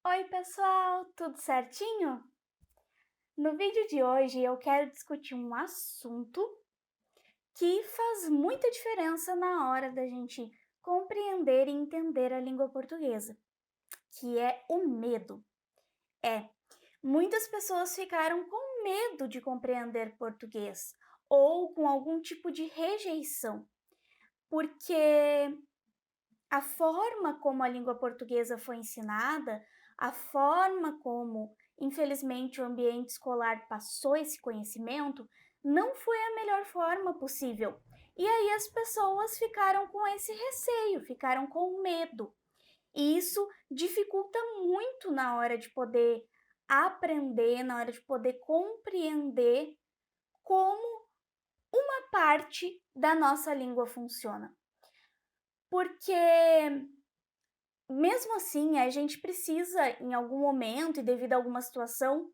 Oi, pessoal, tudo certinho? No vídeo de hoje eu quero discutir um assunto que faz muita diferença na hora da gente compreender e entender a língua portuguesa, que é o medo. É, muitas pessoas ficaram com medo de compreender português ou com algum tipo de rejeição, porque a forma como a língua portuguesa foi ensinada, a forma como, infelizmente, o ambiente escolar passou esse conhecimento, não foi a melhor forma possível. E aí as pessoas ficaram com esse receio, ficaram com medo. E isso dificulta muito na hora de poder aprender, na hora de poder compreender como uma parte da nossa língua funciona. Porque mesmo assim, a gente precisa, em algum momento e devido a alguma situação,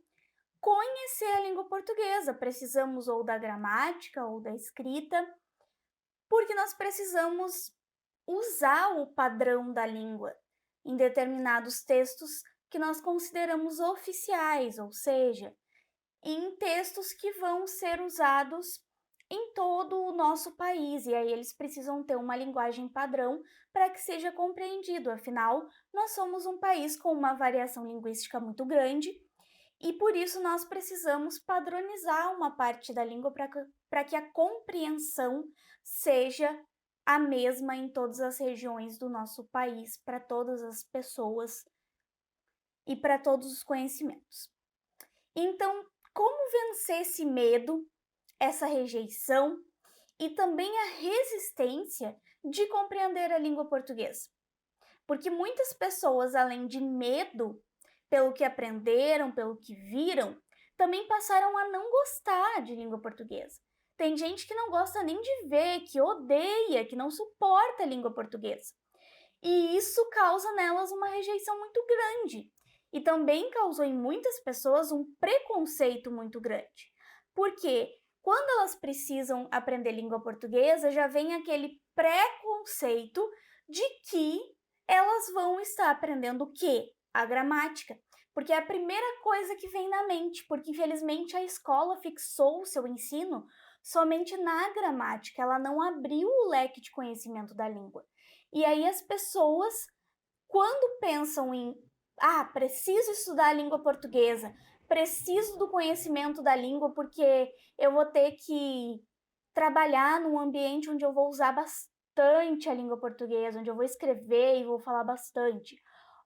conhecer a língua portuguesa. Precisamos ou da gramática ou da escrita, porque nós precisamos usar o padrão da língua em determinados textos que nós consideramos oficiais, ou seja, em textos que vão ser usados em todo o nosso país, e aí eles precisam ter uma linguagem padrão para que seja compreendido. Afinal, nós somos um país com uma variação linguística muito grande e por isso nós precisamos padronizar uma parte da língua para que a compreensão seja a mesma em todas as regiões do nosso país, para todas as pessoas e para todos os conhecimentos. Então, como vencer esse medo, essa rejeição e também a resistência de compreender a língua portuguesa? Porque muitas pessoas, além de medo pelo que aprenderam, pelo que viram, também passaram a não gostar de língua portuguesa. Tem gente que não gosta nem de ver, que odeia, que não suporta a língua portuguesa. E isso causa nelas uma rejeição muito grande. E também causou em muitas pessoas um preconceito muito grande. Porque quando elas precisam aprender língua portuguesa, já vem aquele preconceito de que elas vão estar aprendendo o quê? A gramática. Porque é a primeira coisa que vem na mente, porque infelizmente a escola fixou o seu ensino somente na gramática, ela não abriu o leque de conhecimento da língua. E aí as pessoas, quando pensam em, preciso estudar a língua portuguesa, preciso do conhecimento da língua porque eu vou ter que trabalhar num ambiente onde eu vou usar bastante a língua portuguesa, onde eu vou escrever e vou falar bastante.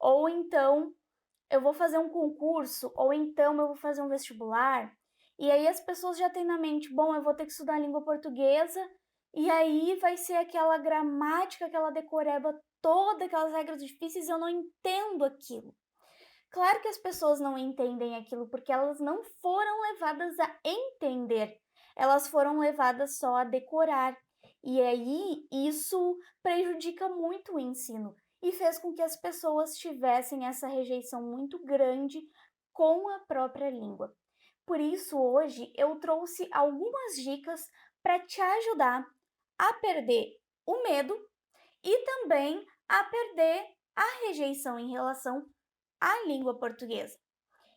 Ou então eu vou fazer um concurso, ou então eu vou fazer um vestibular. E aí as pessoas já têm na mente, bom, eu vou ter que estudar a língua portuguesa, e aí vai ser aquela gramática, aquela decoreba toda, aquelas regras difíceis, eu não entendo aquilo. Claro que as pessoas não entendem aquilo porque elas não foram levadas a entender, elas foram levadas só a decorar. E aí isso prejudica muito o ensino e fez com que as pessoas tivessem essa rejeição muito grande com a própria língua. Por isso, hoje eu trouxe algumas dicas para te ajudar a perder o medo e também a perder a rejeição em relação à língua portuguesa.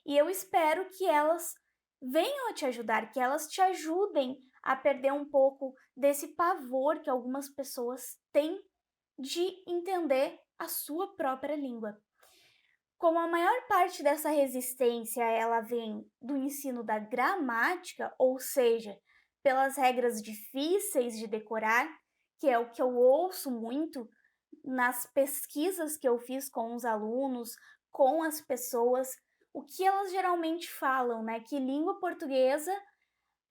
E eu espero que elas venham a te ajudar, que elas te ajudem a perder um pouco desse pavor que algumas pessoas têm de entender a sua própria língua. Como a maior parte dessa resistência ela vem do ensino da gramática, ou seja, pelas regras difíceis de decorar, que é o que eu ouço muito nas pesquisas que eu fiz com os alunos, com as pessoas, o que elas geralmente falam, né? Que língua portuguesa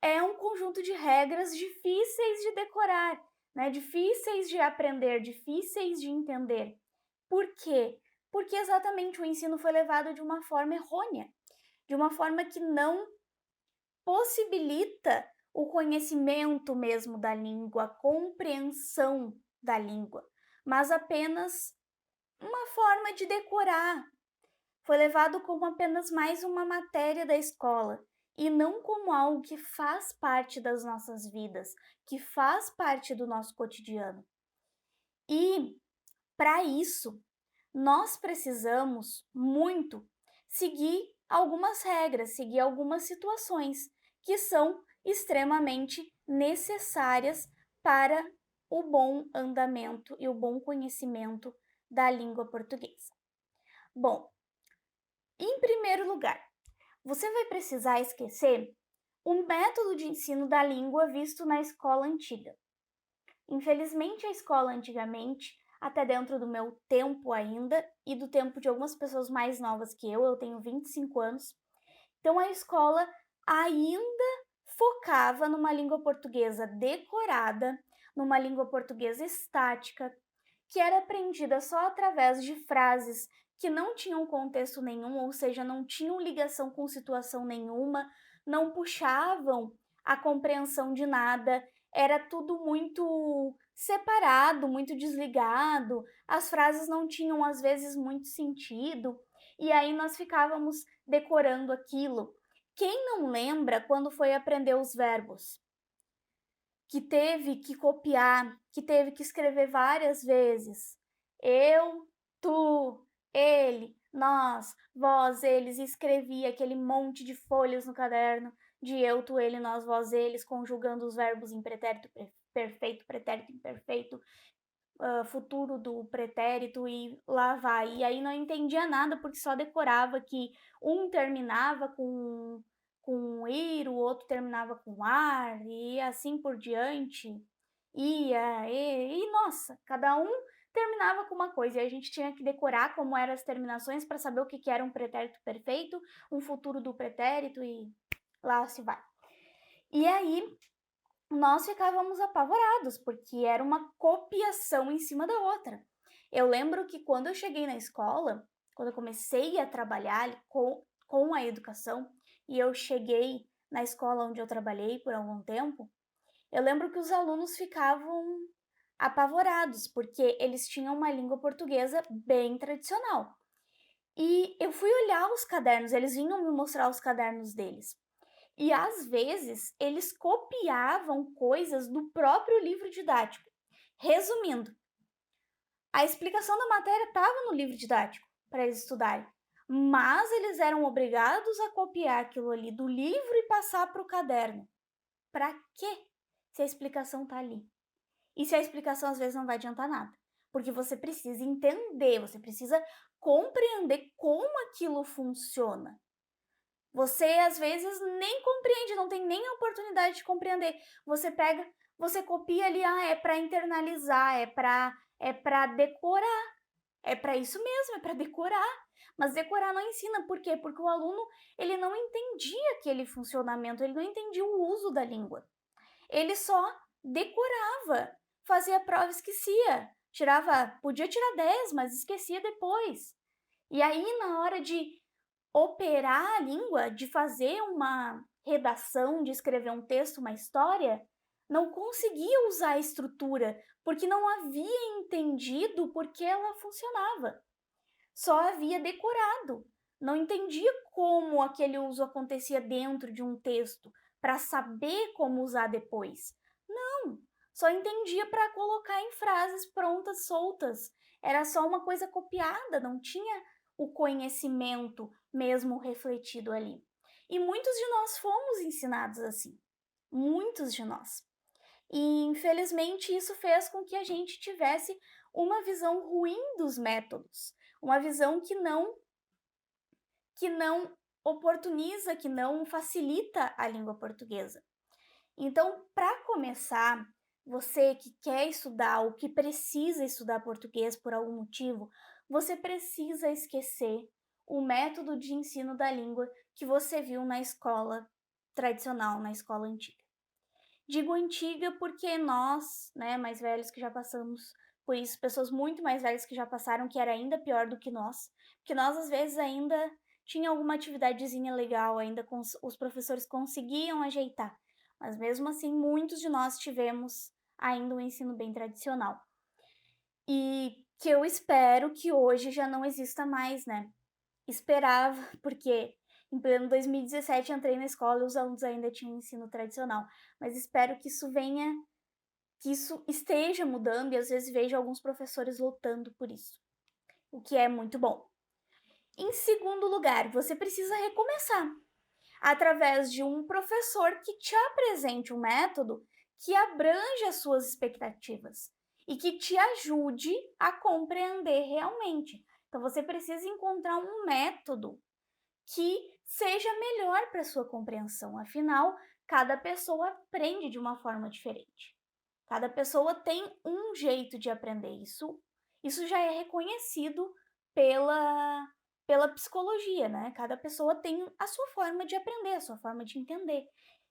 é um conjunto de regras difíceis de decorar, né? Difíceis de aprender, difíceis de entender. Por quê? Porque exatamente o ensino foi levado de uma forma errônea, de uma forma que não possibilita o conhecimento mesmo da língua, a compreensão da língua, mas apenas uma forma de decorar. Foi levado como apenas mais uma matéria da escola e não como algo que faz parte das nossas vidas, que faz parte do nosso cotidiano. E, para isso, nós precisamos muito seguir algumas regras, seguir algumas situações que são extremamente necessárias para o bom andamento e o bom conhecimento da língua portuguesa. Bom, em primeiro lugar, você vai precisar esquecer o método de ensino da língua visto na escola antiga. Infelizmente, a escola antigamente, até dentro do meu tempo ainda e do tempo de algumas pessoas mais novas que eu tenho 25 anos, então a escola ainda focava numa língua portuguesa decorada, numa língua portuguesa estática, que era aprendida só através de frases que não tinham contexto nenhum, ou seja, não tinham ligação com situação nenhuma, não puxavam a compreensão de nada, era tudo muito separado, muito desligado, as frases não tinham às vezes muito sentido, e aí nós ficávamos decorando aquilo. Quem não lembra quando foi aprender os verbos? Que teve que copiar, que teve que escrever várias vezes. Eu, tu, ele, nós, vós, eles, escrevia aquele monte de folhas no caderno de eu, tu, ele, nós, vós, eles, conjugando os verbos em pretérito perfeito, pretérito imperfeito, futuro do pretérito e lá vai. E aí não entendia nada porque só decorava que um terminava com ir, o outro terminava com ar e assim por diante. Nossa, cada um terminava com uma coisa e a gente tinha que decorar como eram as terminações para saber o que era um pretérito perfeito, um futuro do pretérito e lá se vai. E aí nós ficávamos apavorados, porque era uma copiação em cima da outra. Eu lembro que quando eu cheguei na escola, quando eu comecei a trabalhar com a educação, e eu cheguei na escola onde eu trabalhei por algum tempo, eu lembro que os alunos ficavam apavorados, porque eles tinham uma língua portuguesa bem tradicional. E eu fui olhar os cadernos, eles vinham me mostrar os cadernos deles. E às vezes eles copiavam coisas do próprio livro didático. Resumindo, a explicação da matéria estava no livro didático para eles estudarem, mas eles eram obrigados a copiar aquilo ali do livro e passar para o caderno. Para quê? Se a explicação está ali. E se a explicação às vezes não vai adiantar nada, porque você precisa entender, você precisa compreender como aquilo funciona. Você às vezes nem compreende, não tem nem a oportunidade de compreender. Você pega, você copia ali, é para internalizar, é para decorar. É para isso mesmo, é para decorar. Mas decorar não ensina, por quê? Porque o aluno, ele não entendia aquele funcionamento, ele não entendia o uso da língua. Ele só decorava, fazia prova, esquecia. Podia tirar 10, mas esquecia depois. E aí na hora de operar a língua, de fazer uma redação, de escrever um texto, uma história, não conseguia usar a estrutura, porque não havia entendido por que ela funcionava. Só havia decorado. Não entendia como aquele uso acontecia dentro de um texto, para saber como usar depois. Não, só entendia para colocar em frases prontas, soltas. Era só uma coisa copiada, não tinha o conhecimento mesmo refletido ali. E muitos de nós fomos ensinados assim. Muitos de nós. E infelizmente isso fez com que a gente tivesse uma visão ruim dos métodos, uma visão que não oportuniza, que não facilita a língua portuguesa. Então, para começar, você que quer estudar ou que precisa estudar português por algum motivo, você precisa esquecer o método de ensino da língua que você viu na escola tradicional, na escola antiga. Digo antiga porque nós, né, mais velhos que já passamos por isso, pessoas muito mais velhas que já passaram, que era ainda pior do que nós, porque nós às vezes ainda tinha alguma atividadezinha legal, ainda os professores conseguiam ajeitar, mas mesmo assim muitos de nós tivemos ainda um ensino bem tradicional. E que eu espero que hoje já não exista mais, né? Esperava, porque em pleno 2017 entrei na escola e os alunos ainda tinham ensino tradicional, mas espero que isso esteja mudando e às vezes vejo alguns professores lutando por isso. o que é muito bom. Em segundo lugar, você precisa recomeçar através de um professor que te apresente um método que abrange as suas expectativas e que te ajude a compreender realmente. Então, você precisa encontrar um método que seja melhor para a sua compreensão. Afinal, cada pessoa aprende de uma forma diferente. Cada pessoa tem um jeito de aprender. Isso já é reconhecido pela, pela psicologia, né? Cada pessoa tem a sua forma de aprender, a sua forma de entender.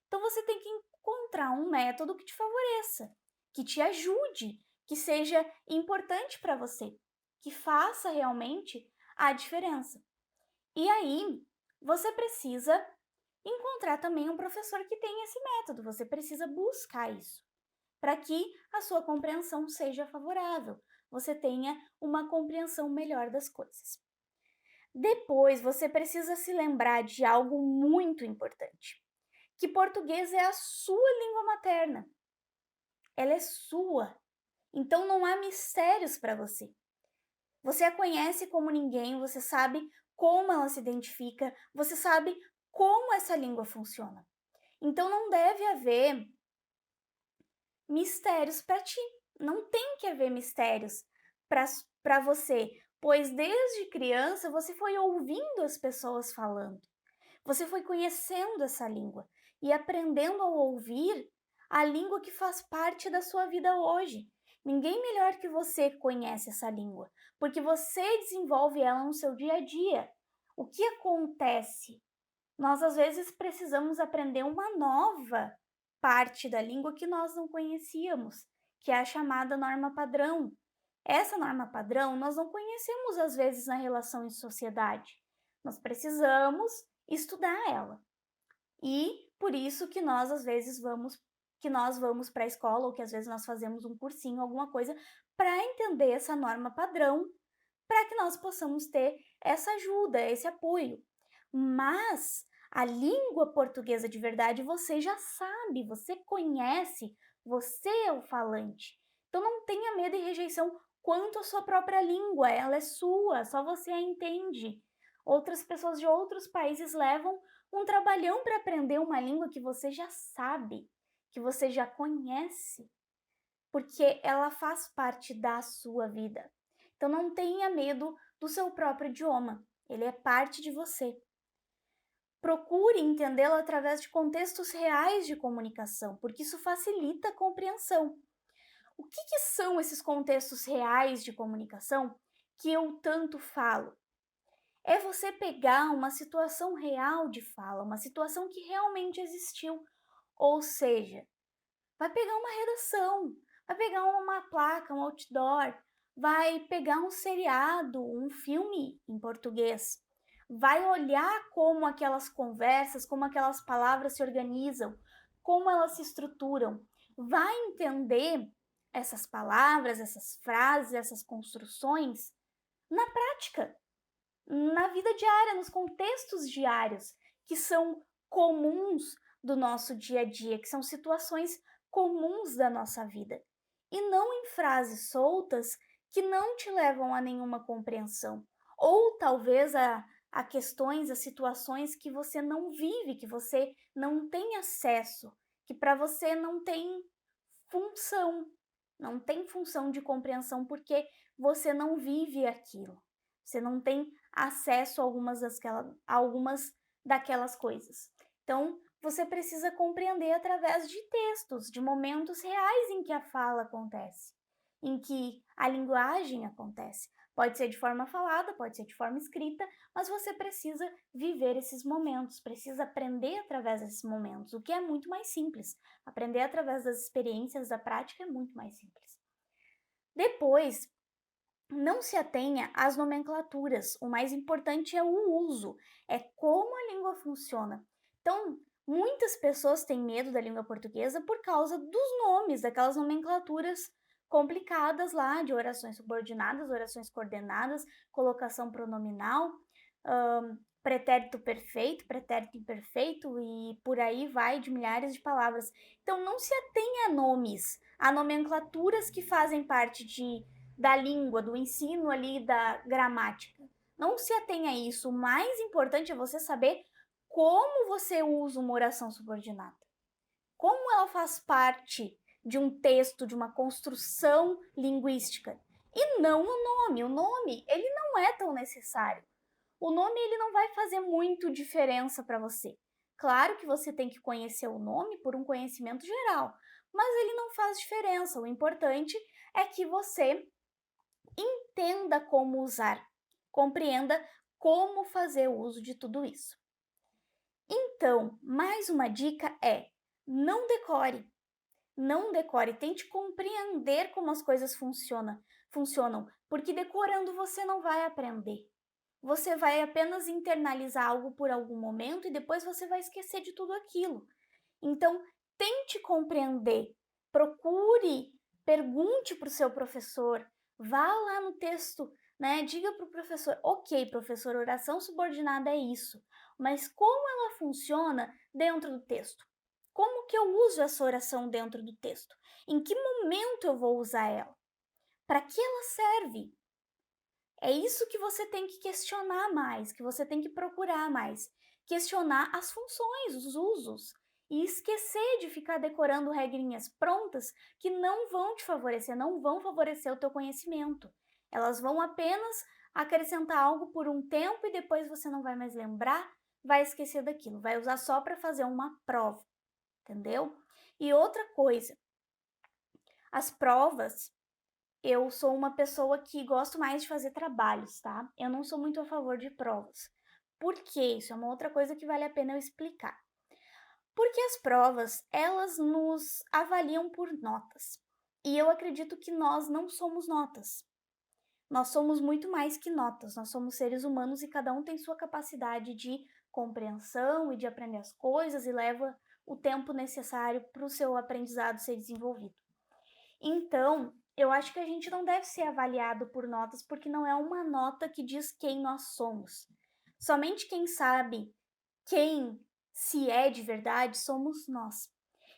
Então você tem que encontrar um método que te favoreça, que te ajude, que seja importante para você, que faça realmente a diferença. E aí, você precisa encontrar também um professor que tenha esse método, você precisa buscar isso, para que a sua compreensão seja favorável, você tenha uma compreensão melhor das coisas. Depois, você precisa se lembrar de algo muito importante, que português é a sua língua materna, ela é sua, então não há mistérios para você. Você a conhece como ninguém, você sabe como ela se identifica, você sabe como essa língua funciona. Então não deve haver mistérios para ti. Não tem que haver mistérios para você, pois desde criança você foi ouvindo as pessoas falando. Você foi conhecendo essa língua e aprendendo a ouvir a língua que faz parte da sua vida hoje. Ninguém melhor que você conhece essa língua, porque você desenvolve ela no seu dia a dia. O que acontece? Nós às vezes precisamos aprender uma nova parte da língua que nós não conhecíamos, que é a chamada norma padrão. Essa norma padrão nós não conhecemos às vezes na relação em sociedade. Nós precisamos estudar ela. E por isso que nós às vezes vamos para a escola ou que às vezes nós fazemos um cursinho, alguma coisa para entender essa norma padrão, para que nós possamos ter essa ajuda, esse apoio. Mas a língua portuguesa de verdade você já sabe, você conhece, você é o falante. Então não tenha medo e rejeição quanto à sua própria língua, ela é sua, só você a entende. Outras pessoas de outros países levam um trabalhão para aprender uma língua que você já sabe, que você já conhece, porque ela faz parte da sua vida. Então não tenha medo do seu próprio idioma, ele é parte de você. Procure entendê-lo através de contextos reais de comunicação, porque isso facilita a compreensão. O que são esses contextos reais de comunicação que eu tanto falo? É você pegar uma situação real de fala, uma situação que realmente existiu. Ou seja, vai pegar uma redação, vai pegar uma placa, um outdoor, vai pegar um seriado, um filme em português, vai olhar como aquelas conversas, como aquelas palavras se organizam, como elas se estruturam, vai entender essas palavras, essas frases, essas construções na prática, na vida diária, nos contextos diários que são comuns do nosso dia a dia, que são situações comuns da nossa vida, e não em frases soltas que não te levam a nenhuma compreensão, ou talvez a questões, a situações que você não vive, que você não tem acesso, que para você função, não tem função de compreensão porque você não vive aquilo. Você não tem acesso a algumas daquelas coisas. Então, você precisa compreender através de textos, de momentos reais em que a fala acontece, em que a linguagem acontece. Pode ser de forma falada, pode ser de forma escrita, mas você precisa viver esses momentos, precisa aprender através desses momentos, o que é muito mais simples. Aprender através das experiências da prática é muito mais simples. Depois, não se atenha às nomenclaturas, o mais importante é o uso, é como a língua funciona. Então, muitas pessoas têm medo da língua portuguesa por causa dos nomes, daquelas nomenclaturas complicadas lá, de orações subordinadas, orações coordenadas, colocação pronominal, pretérito perfeito, pretérito imperfeito e por aí vai de milhares de palavras. Então, não se atenha a nomes, a nomenclaturas que fazem parte da língua, do ensino ali da gramática. Não se atenha a isso. O mais importante é você saber como você usa uma oração subordinada. Como ela faz parte de um texto, de uma construção linguística. E não o nome. O nome, ele não é tão necessário. O nome, ele não vai fazer muito diferença para você. Claro que você tem que conhecer o nome por um conhecimento geral, mas ele não faz diferença. O importante é que você entenda como usar, compreenda como fazer uso de tudo isso. Então, mais uma dica é: não decore. Não decore, tente compreender como as coisas funcionam, porque decorando você não vai aprender. Você vai apenas internalizar algo por algum momento e depois você vai esquecer de tudo aquilo. Então, tente compreender, procure, pergunte para o seu professor, vá lá no texto, né? Diga para o professor: ok, professor, oração subordinada é isso, mas como ela funciona dentro do texto? Como que eu uso essa oração dentro do texto? Em que momento eu vou usar ela? Para que ela serve? É isso que você tem que questionar mais, que você tem que procurar mais. Questionar as funções, os usos. E esquecer de ficar decorando regrinhas prontas que não vão te favorecer, não vão favorecer o teu conhecimento. Elas vão apenas acrescentar algo por um tempo e depois você não vai mais lembrar, vai esquecer daquilo, vai usar só para fazer uma prova, entendeu? E outra coisa, as provas, eu sou uma pessoa que gosto mais de fazer trabalhos, tá? Eu não sou muito a favor de provas. Por quê? Isso é uma outra coisa que vale a pena eu explicar. Porque as provas, elas nos avaliam por notas. E eu acredito que nós não somos notas. Nós somos muito mais que notas. Nós somos seres humanos e cada um tem sua capacidade de compreensão e de aprender as coisas e leva o tempo necessário para o seu aprendizado ser desenvolvido. Então, eu acho que a gente não deve ser avaliado por notas, porque não é uma nota que diz quem nós somos. Somente quem sabe quem se é de verdade somos nós.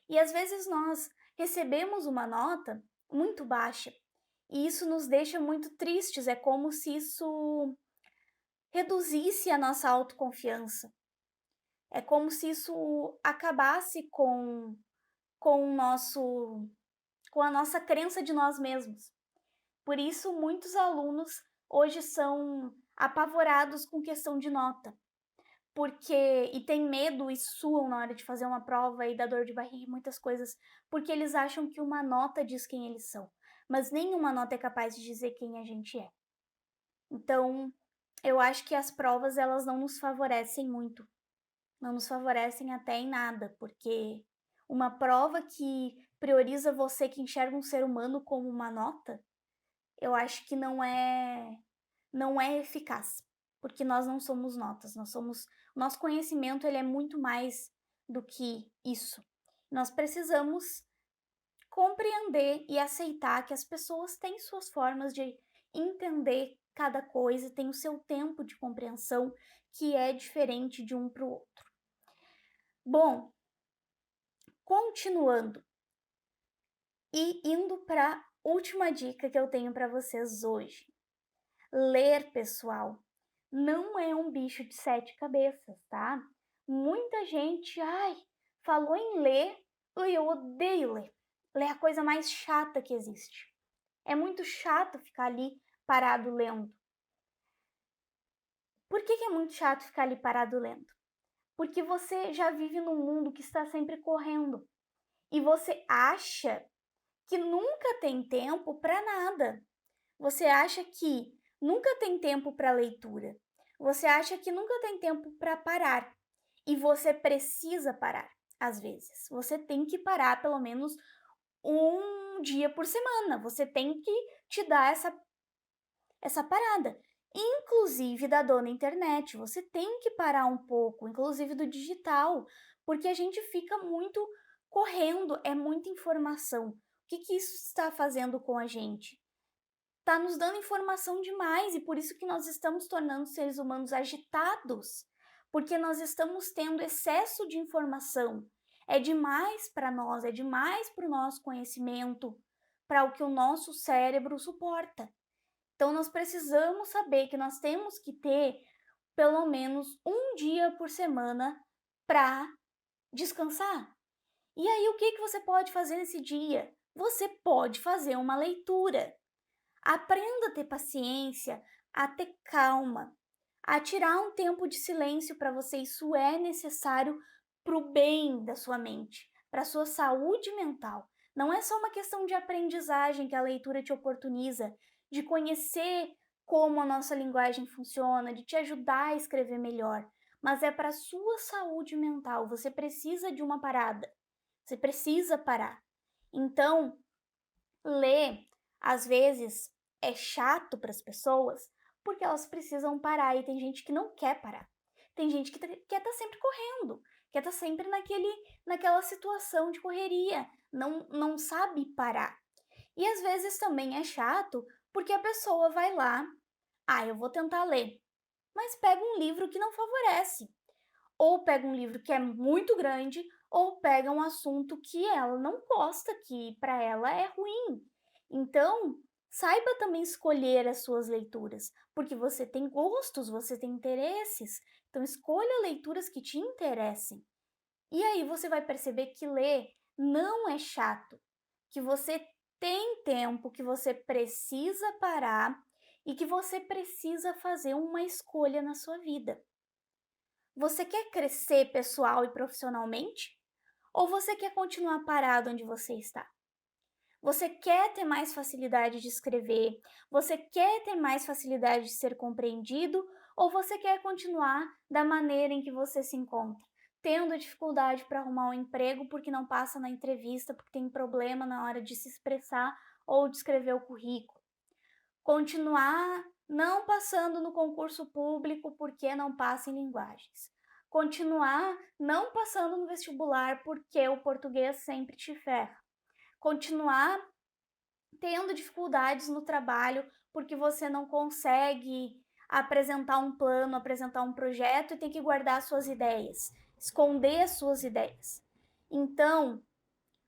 E às vezes nós recebemos uma nota muito baixa e isso nos deixa muito tristes. É como se isso reduzisse a nossa autoconfiança. É como se isso acabasse com o nosso com a nossa crença de nós mesmos. Por isso, muitos alunos hoje são apavorados com questão de nota, e têm medo e suam na hora de fazer uma prova e dá dor de barriga e muitas coisas, porque eles acham que uma nota diz quem eles são, mas nenhuma nota é capaz de dizer quem a gente é. Então, eu acho que as provas elas não nos favorecem muito, não nos favorecem até em nada, porque uma prova que prioriza você, que enxerga um ser humano como uma nota, eu acho que não é eficaz, porque nós não somos notas, nosso conhecimento ele é muito mais do que isso. Nós precisamos compreender e aceitar que as pessoas têm suas formas de entender cada coisa, tem o seu tempo de compreensão que é diferente de um para o outro. Bom, continuando e indo para a última dica que eu tenho para vocês hoje. Ler, pessoal, não é um bicho de 7 cabeças, tá? Muita gente, falou em ler, eu odeio ler. Ler é a coisa mais chata que existe. É muito chato ficar ali parado lendo. Por que é muito chato ficar ali parado lendo? Porque você já vive num mundo que está sempre correndo e você acha que nunca tem tempo para nada. Você acha que nunca tem tempo para leitura. Você acha que nunca tem tempo para parar. E você precisa parar, às vezes. Você tem que parar pelo menos um dia por semana. Você tem que te dar essa parada. Inclusive da dona internet. Você tem que parar um pouco, inclusive do digital, porque a gente fica muito correndo, é muita informação. O que isso está fazendo com a gente? Está nos dando informação demais e por isso que nós estamos tornando seres humanos agitados, porque nós estamos tendo excesso de informação. É demais para nós, é demais para o nosso conhecimento, para o que o nosso cérebro suporta. Então, nós precisamos saber que nós temos que ter pelo menos um dia por semana para descansar. E aí, o que que você pode fazer nesse dia? Você pode fazer uma leitura. Aprenda a ter paciência, a ter calma, a tirar um tempo de silêncio para você. Isso é necessário para o bem da sua mente, para a sua saúde mental. Não é só uma questão de aprendizagem que a leitura te oportuniza, de conhecer como a nossa linguagem funciona, de te ajudar a escrever melhor, mas é para a sua saúde mental. Você precisa de uma parada. Você precisa parar. Então, ler, às vezes, é chato para as pessoas porque elas precisam parar e tem gente que não quer parar. Tem gente que quer estar sempre correndo, quer estar sempre naquela situação de correria, não sabe parar. E às vezes também é chato porque a pessoa vai lá, eu vou tentar ler, mas pega um livro que não favorece, ou pega um livro que é muito grande, ou pega um assunto que ela não gosta, que para ela é ruim. Então, saiba também escolher as suas leituras, porque você tem gostos, você tem interesses. Então, escolha leituras que te interessem. E aí você vai perceber que ler não é chato, que você tem tempo, que você precisa parar e que você precisa fazer uma escolha na sua vida. Você quer crescer pessoal e profissionalmente? Ou você quer continuar parado onde você está? Você quer ter mais facilidade de escrever? Você quer ter mais facilidade de ser compreendido? Ou você quer continuar da maneira em que você se encontra? Tendo dificuldade para arrumar um emprego porque não passa na entrevista, porque tem problema na hora de se expressar ou de escrever o currículo. Continuar não passando no concurso público porque não passa em linguagens. Continuar não passando no vestibular porque o português sempre te ferra. Continuar tendo dificuldades no trabalho porque você não consegue apresentar um plano, apresentar um projeto e tem que guardar suas ideias, esconder as suas ideias. Então,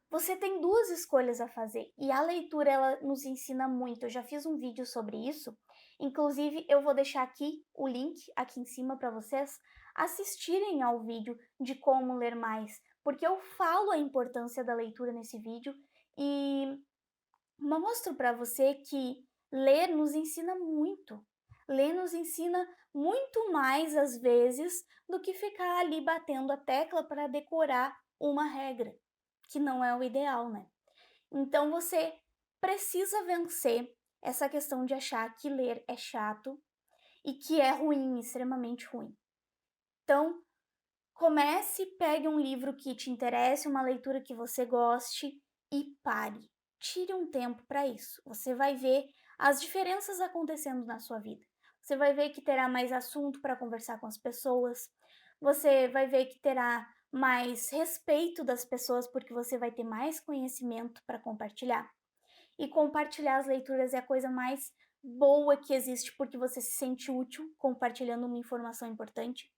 você tem duas escolhas a fazer e a leitura ela nos ensina muito. Eu já fiz um vídeo sobre isso, inclusive eu vou deixar aqui o link aqui em cima para vocês assistirem ao vídeo de como ler mais, porque eu falo a importância da leitura nesse vídeo e mostro para você que ler nos ensina muito. Ler nos ensina muito mais às vezes do que ficar ali batendo a tecla para decorar uma regra, que não é o ideal, né? Então você precisa vencer essa questão de achar que ler é chato e que é ruim, extremamente ruim. Então, comece, pegue um livro que te interesse, uma leitura que você goste e pare. Tire um tempo para isso. Você vai ver as diferenças acontecendo na sua vida. Você vai ver que terá mais assunto para conversar com as pessoas. Você vai ver que terá mais respeito das pessoas porque você vai ter mais conhecimento para compartilhar. E compartilhar as leituras é a coisa mais boa que existe porque você se sente útil compartilhando uma informação importante.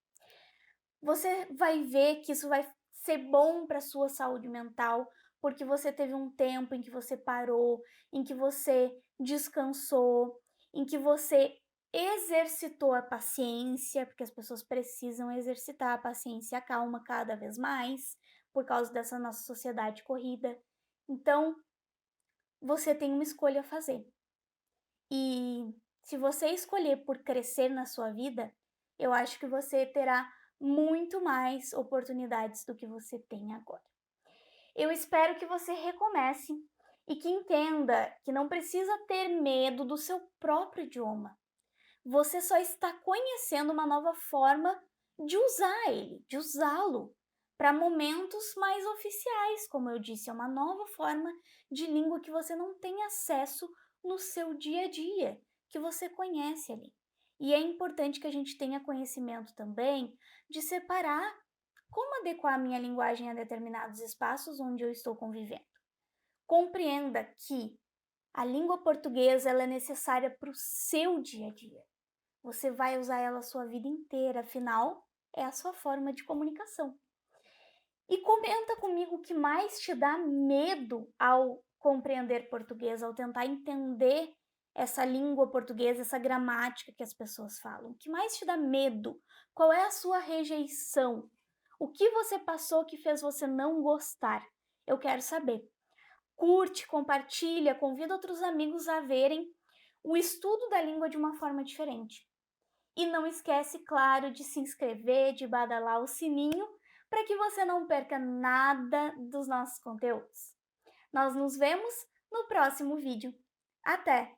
Você vai ver que isso vai ser bom para sua saúde mental, porque você teve um tempo em que você parou, em que você descansou, em que você exercitou a paciência, porque as pessoas precisam exercitar a paciência e a calma cada vez mais, por causa dessa nossa sociedade corrida. Então, você tem uma escolha a fazer. E se você escolher por crescer na sua vida, eu acho que você terá muito mais oportunidades do que você tem agora. Eu espero que você recomece e que entenda que não precisa ter medo do seu próprio idioma. Você só está conhecendo uma nova forma de usar ele, de usá-lo para momentos mais oficiais, como eu disse, é uma nova forma de língua que você não tem acesso no seu dia a dia, que você conhece ali. E é importante que a gente tenha conhecimento também de separar como adequar a minha linguagem a determinados espaços onde eu estou convivendo. Compreenda que a língua portuguesa ela é necessária para o seu dia a dia. Você vai usar ela a sua vida inteira, afinal, é a sua forma de comunicação. E comenta comigo o que mais te dá medo ao compreender português, ao tentar entender essa língua portuguesa, essa gramática que as pessoas falam? O que mais te dá medo? Qual é a sua rejeição? O que você passou que fez você não gostar? Eu quero saber. Curte, compartilha, convida outros amigos a verem o estudo da língua de uma forma diferente. E não esquece, claro, de se inscrever, de badalar o sininho, para que você não perca nada dos nossos conteúdos. Nós nos vemos no próximo vídeo. Até!